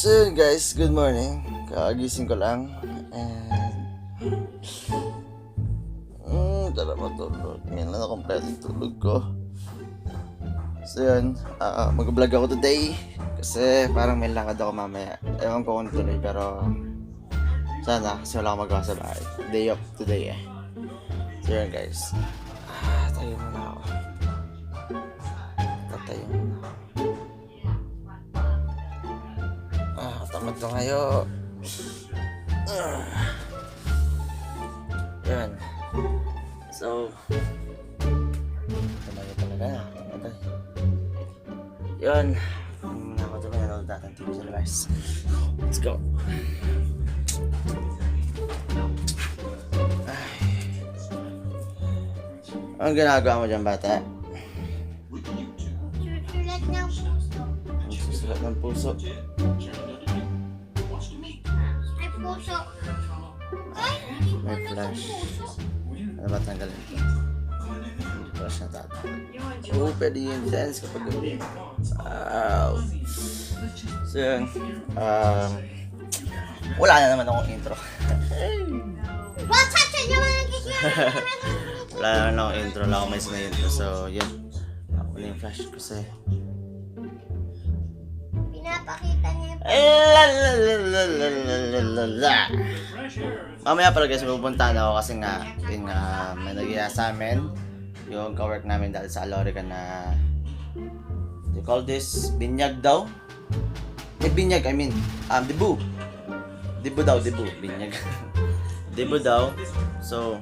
So yun guys, good morning. Kakagising ko lang. And tara matulog. Ngayon lang na kompleto yung tulog ko. So yun, mag-vlog ako today. Kasi parang may lakad ako mamaya. Ewan ko kung tuloy pero sana kasi wala akong magawa sa bahay. Day off today eh. So yun guys. Tayo muna ako. Tatayo muna ako. Tamad ko ngayon. Yan. So, tumayo talaga na. Yan. Muna ako tumayo. Nanood natin TV sa labas. Let's go. Anong ginagawa mo dyan, bata? Susulat ng puso. Susulat ng puso. May puso. Ay, hindi ko May na flash. puso. Ano ba tanggalin ito? Hindi flash na tatanggal. Oo, pwede yung sense kapag gabi. Wow. So yun. Wala na naman akong intro. What's up sa inyo mga kisyan? Wala na naman akong intro. Wala akong may na intro. So yun. Ako na yung flash kasi. Pinapakita niya yung Mamaya pala guys, pupunta na ako kasi nga yun nga, may nagyaya sa amin yung ka-work namin dahil sa Alorica na they call this binyag daw. Binyag, I mean debu. Debu daw, binyag. Debu daw. So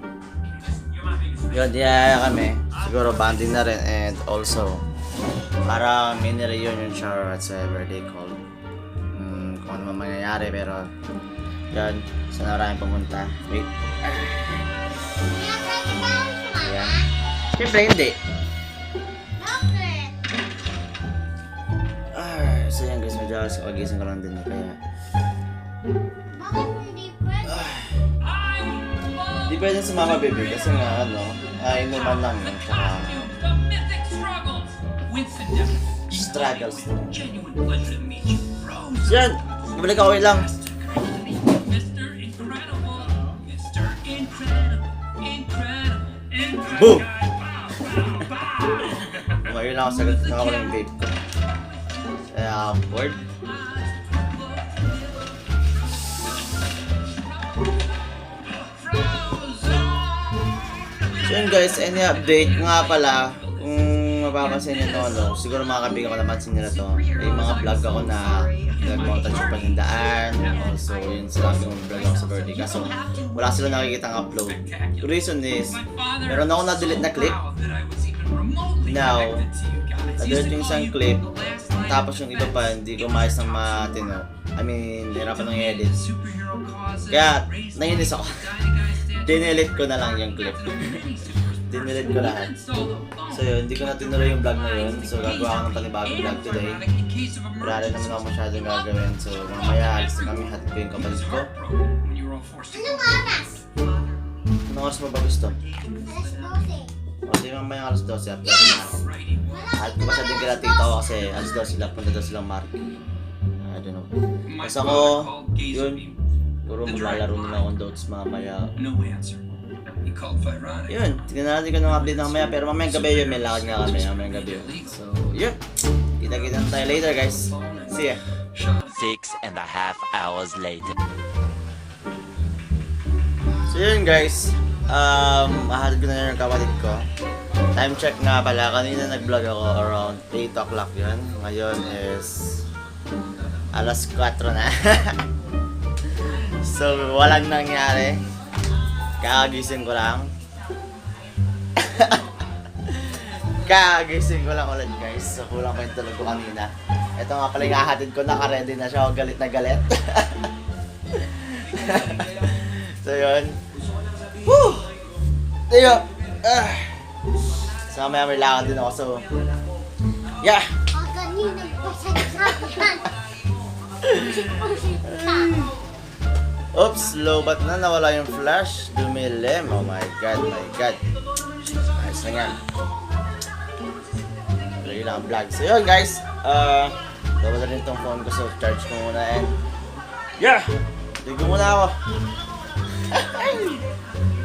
yun, diyaya kami. Siguro banding na rin and also para mini reunion siya or whatsoever they call. Kung ano man mangyayari pero yan, saan maraming pumunta. Wait. Ayan. Siyempre hindi. Bakit? So yan guys, medyo sa pagising ko lang din kaya Bakit hindi pwede? di pwede sumama baby kasi nga ano, inuman lang yun tsaka struggles na. So yan, ibalik ako lang. Boom! Ngayon lang ako sagot na ako ng babe ko. Kaya awkward. So yun guys, any update nga pala, kung mapapansin nyo to, ano, siguro mga kaibigan ko napansin nila to, may mga vlog ako na nag-montage yung panindaan, also yun sila yung vlog ako sa birthday, kaso wala sila nakikita ang upload. The reason is, meron ako na-delete na clip. Now, na-delete yung isang clip, tapos yung iba pa, hindi ko maayos ng matino. I mean, hirapan ng edit. Kaya, nainis ako. Dinilit ko na lang yung clip. Dinilit ko lahat. So yun, hindi ko na tinuloy yung vlog na yun. So gagawa ako ng panibagong vlog today. Wala rin naman ako masyadong gagawin. So mamaya alis na kami, hatid ko yung kapatid ko. Anong oras? Anong oras mo ba gusto? Alas 12. O di mamaya alas 12 after na ako. At ko pa siya din kila tita ko kasi alas 12 sila, punta daw silang market. I don't know. Kasi ako, yun, puro maglalaro nila akong dots mamaya. Yun, tignan natin kung anong update na mamaya. Pero mamayang gabi yun, may lakad nga kami mamayang gabi yun. So, yun. Kita-kita na tayo later guys. See ya. 6.5 hours later. So yun guys, mahalad ko na yun yung kapatid ko. Time check nga pala, kanina nag-vlog ako around 8 o'clock yun. Ngayon is alas 4 na. So walang nangyari. Kakagising ko lang. Kakagising ko lang ulit guys. So kulang pa yung tulog ko kanina. Ito nga pala yung hahatid ko, naka-ready na siya. Galit na galit. So yun. Woo! Tayo! So mamaya may lakad din ako. So yeah! Kanina nagpasasabihan. Pusik-pusik ka. Oops, low bat na, nawala yung flash. Dumilim. Oh my god, my god. Ayos na nga. Tuloy lang ang vlog. So yun guys, Dawala rin tong phone ko, so charge ko muna and... Yeah! Ligo muna ako.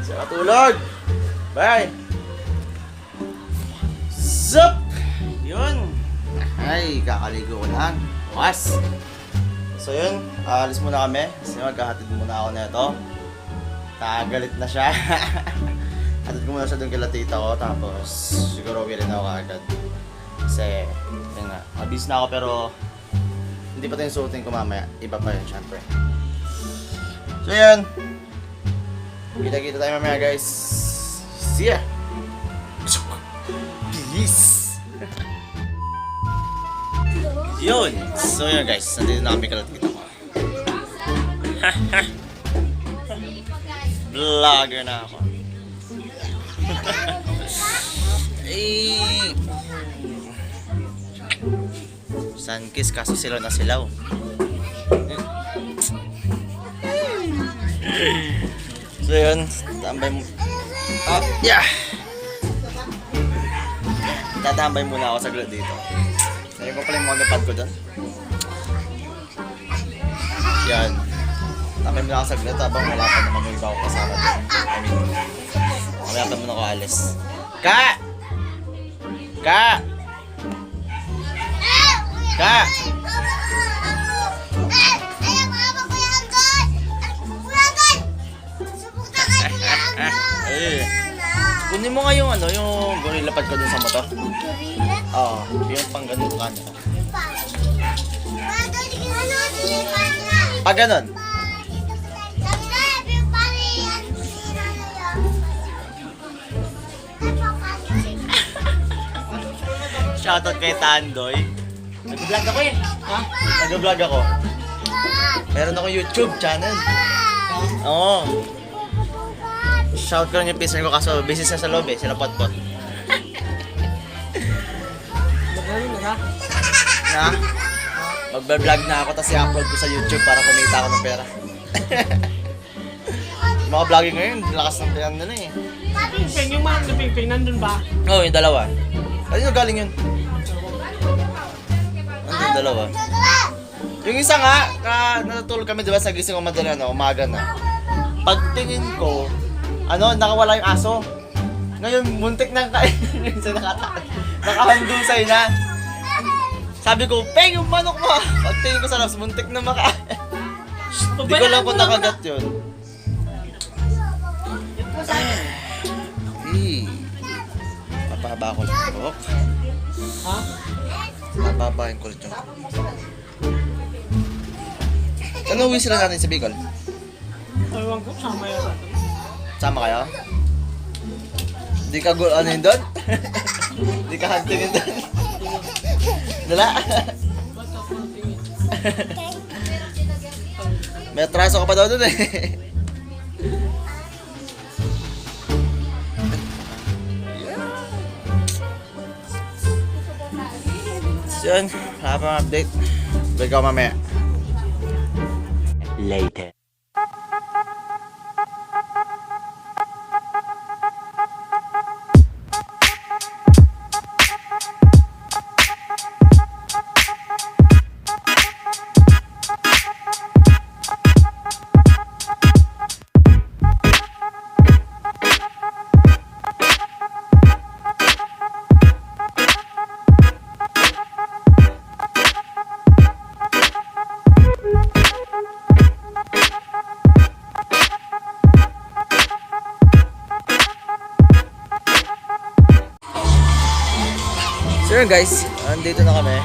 Sa katulog! Bye! Zup! Yun! Ay, kakaligo ko lang. Bukas! So yun, alis muna kami. Kasi magkahatid muna ako na ito. Tagalit na siya. Hatid ko muna siya doon kila tita ko. Tapos siguro uwi rin ako agad. Kasi, yun nga, mabis na ako pero hindi pa ito yung suotin ko mamaya. Iba pa yun, syempre. So yun. Kita-kita tayo mamaya guys. See ya! Peace! Yun! So yun guys, nandito na kami kalatita ko. Vlogger na ako. Eh, Sunkiss kaso silaw na silaw. So yun, tambay mo. Yeah! Tatambay muna ako saglit dito. Ngayon ko pala yung mga pad ko doon. Yan. Tambay muna ako saglit habang wala pa naman yung iba ko kasama doon. Mamaya pa muna ako alis. Ka! Ka! Ka! Eh. Kunin mo nga yung ano, yung gorilla pad ko dun sa motor. Oo, yung pang ganito camera. Pag ganun. Shoutout kay Tandoy. Nag-vlog ako eh. Ha? Nag-vlog ako. Meron akong YouTube channel. Oo. Shout ko lang yung pisan ko kaso busy sa loob eh, sila potpot. Na? Magbe-vlog na ako tapos i-upload ko sa YouTube para kumita ako ng pera. Mga vlogging ngayon, lakas ng pera nila eh. Ping, yung mga naping-ping, nandun ba? Oo, yung dalawa. Kanino galing yun? Nandun yung dalawa. Yung isa nga, natutulog kami diba sa gising umadala na, umaga na. Pagtingin ko, nakawala yung aso. Ngayon, muntik nang kainin. Nakahandusay na. Sabi ko, Peng, yung manok mo! Pagtingin ko sa labas, muntik na makain. Hindi ko lang kung nakagat yun. Papahaba ko lang ito. Ha? Papabahin ko lang ito. Ano uwi sila natin sa Bicol? Ewan ko, sama yun. Sama kayo? Di ka ano yun doon? Di ka hunting yun doon? Dala? May atraso ka pa daw doon eh. So yun, wala pa update. Balik ako mamaya. Later. So yun guys, andito na kami.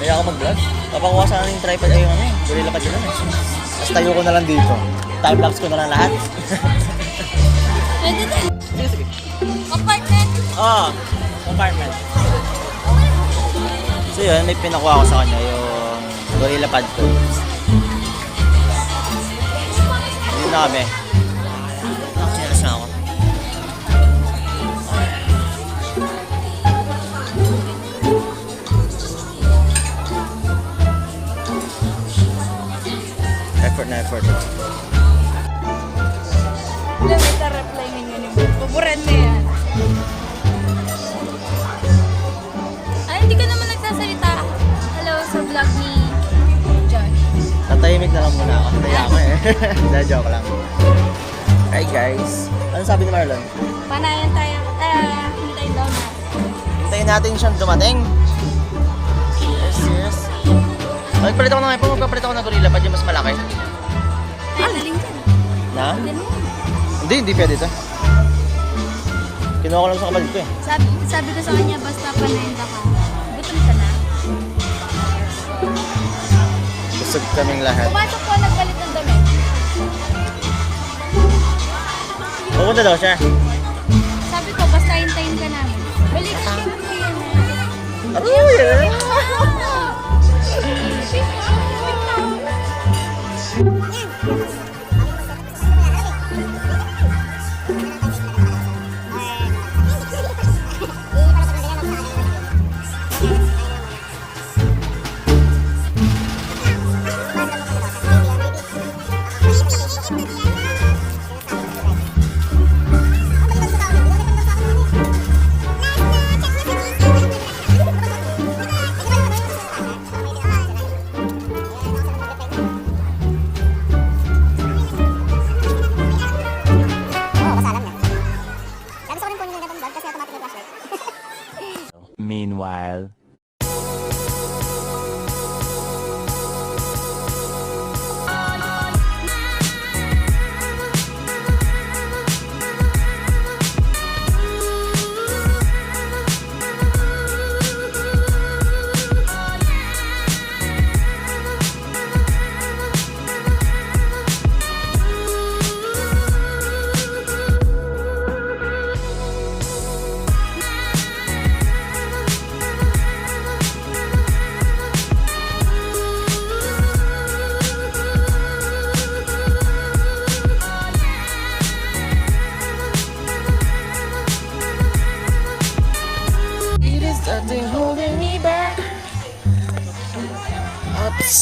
Kaya ako mag-vlog. Papakuha sana yung tripod ay yung gorilla pad yun eh. Tapos tayo ko na lang dito. Time-lapse ko na lang lahat. Pwede din. Sige, sige. Apartment. Oo, compartment. So yun, may pinakuha ko sa kanya yung gorilla pad ko. Dito na kami. Nakasinas na ako. Effort. Wala may reply ngayon yung paboran na yan. Ay, hindi ka naman nagsasalita. Hello sa vlog ni Tahimik na lang muna ako. Daya ako eh. Dahil joke lang. Hi guys. Ano sabi ni Marlon? Panayan tayo. Hintayin daw na. Hintayin natin siyang dumating. Yes. Magpalit ako ng iPhone. Magpapalit ako ng Gorilla. Pwede mas malaki. Ay, galing dyan. Na? Ganun. Hindi pwede ito. Kinuha ko lang sa kapatid ko eh. Sabi ko sa kanya, basta panayan ka. Gutom ka na. Busog kaming lahat. Pumasok po, nagpalit ng damit. Pupunta daw siya. Sabi ko, basta hintayin ka namin. Balik ka siya ng yan. Meanwhile. Nothing holding me back. Ups.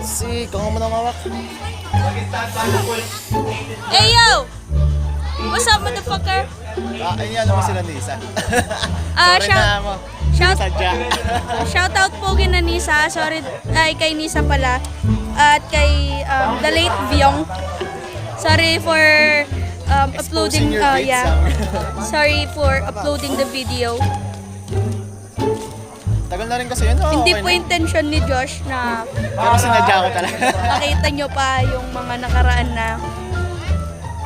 Si kung mo na mawak. Hey, yo! What's up, motherfucker? Ayun naman sila ni Isa. Sorry shout- na mo. shout- Sadya. Shoutout po kina Nisa. Sorry, kay Nisa pala. At kay the late Vyong. Sorry for uploading. Exposing your grades, Yeah. Sorry for uploading the video. Tagal na rin kasi yun. Hindi okay po na. intention ni Josh na Pero sinadya ko talaga. makita nyo pa yung mga nakaraan na.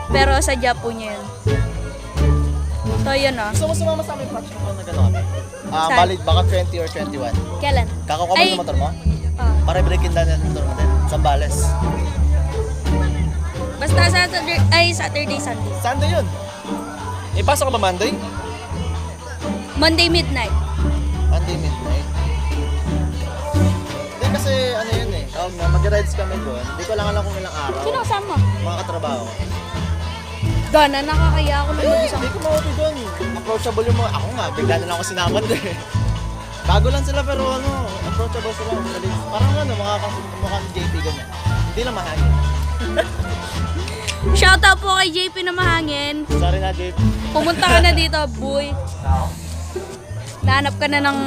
Pero sadya po niya yun. So yun o. Gusto mo sumama sa aming batch na gano'n kami? Saan? Valid baka 20 or 21. Kailan? Kakuha mo Ay. yung motor mo? Ah. Para breaking down yung motor natin. Sambales. Basta Saturday, Sunday. Sunday yun. Ipasok ka ba Monday? Monday midnight. Monday midnight. Hindi kasi ano yun eh. Tawag na, mag-rides kami doon. Hindi ko lang alam kung ilang araw. Sino kasama? Mga katrabaho. Gana, nakakaya ako na Eh, mag-isang. hindi ko mauti doon. Approachable yung mga... Ako nga, bigla na lang ako sinaman doon eh. Bago lang sila pero ano, approachable sila. Parang ano, mukha ni JP ganyan. Hindi lang mahangin. Shoutout po kay JP na mahangin. Sorry na, JP. Pumunta ka na dito, boy. Nahanap ka na ng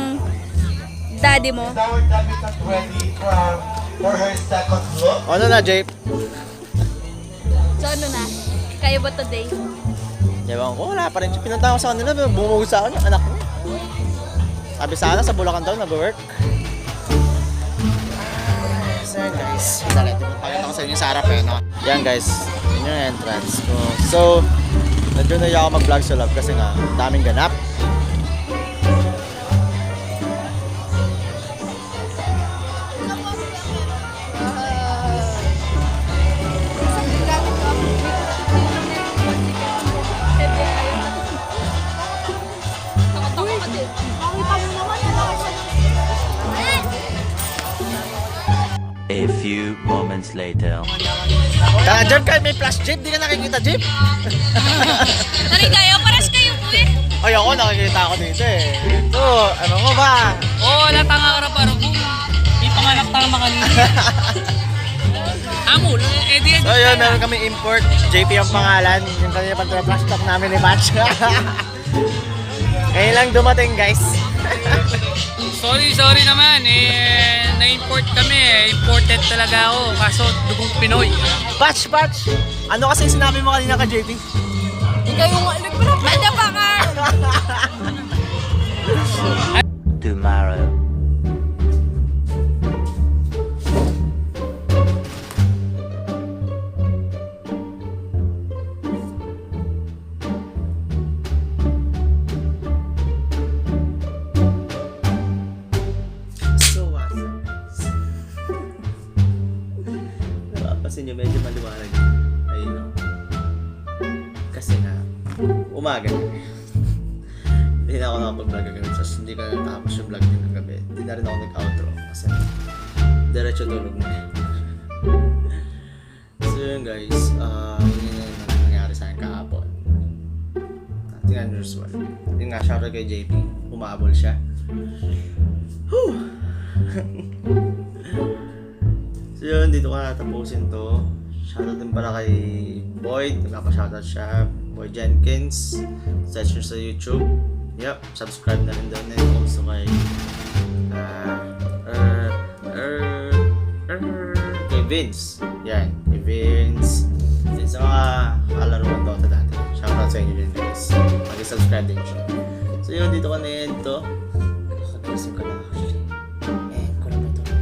daddy mo. Our debutant ready for her second look. Ano na, JP? So ano na? Kaya ba today? Ewan ko, wala pa rin. Pinunta ko sa kanila, bumugod sa akin yung anak niya. Sabi sana sa Bulacan daw, nag-work. So yan guys, pakita ko sa inyo yung sarap eh, no? Yan guys, yun yung entrance ko. So, nandiyo na ako mag-vlog sa love kasi nga, daming ganap. A few moments later. Jeep ka, may flash jeep, di ka nakikita jeep? Tari kayo, pares kayo po eh. Ay ako, nakikita ako dito eh. Ito, ano mo ba? Oo, wala tanga ka na parang di panganak tama kanina. Amul, di So yun, meron kami import, JP ang pangalan, yung kanina pang flash top namin ni Batch. Ngayon lang dumating guys. Sorry naman. Na-import kami Imported talaga ako. Kaso dugong Pinoy. Patch! Ano kasi sinabi mo kanina ka JP? Tomorrow. So what? Napapansin nyo, medyo maliwanag. Ayun no. Kasi nga, umaga na. Hindi na ako nakapag-vlog kagabi. So, hindi ko na natapos yung vlog din ng gabi. Hindi na rin ako nag-outro. Kasi, diretso tulog na. So yun guys, yun yung nangyari sa akin kahapon. Nothing unusual. Yun nga, shoutout kay JP. Umabol siya. Whew! So yun, dito ko na tapusin to. Shoutout din pala kay Boyd. Nagpapa-shoutout siya. Boyd Jenkins. Search nyo sa YouTube. Yep, subscribe na rin doon. And also kay kay Vince. Yan, kay Vince. Din sa mga kalaro ng Dota dati. Shoutout sa inyo din guys. Mag-subscribe din siya. So yun, dito ko na-end to. Nakakagising ko na actually. Ko na matulog.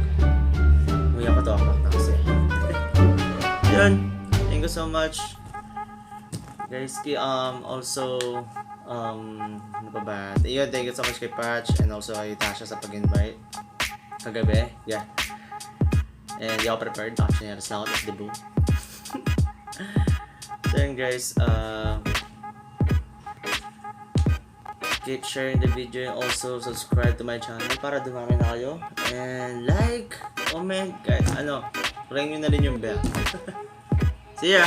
Umiyak ko to ako na kasi. Yun, thank you so much. Guys, also, ano pa ba? Yun, thank you so much kay Patch and also kay Tasha sa pag-invite. Kagabi, yeah. And di ako prepared, nakachineras lang ako, that's the boo. So yun guys, keep sharing the video and also subscribe to my channel para dumami na kayo. And like, comment, kahit ano, ring nyo na rin yung bell. See ya!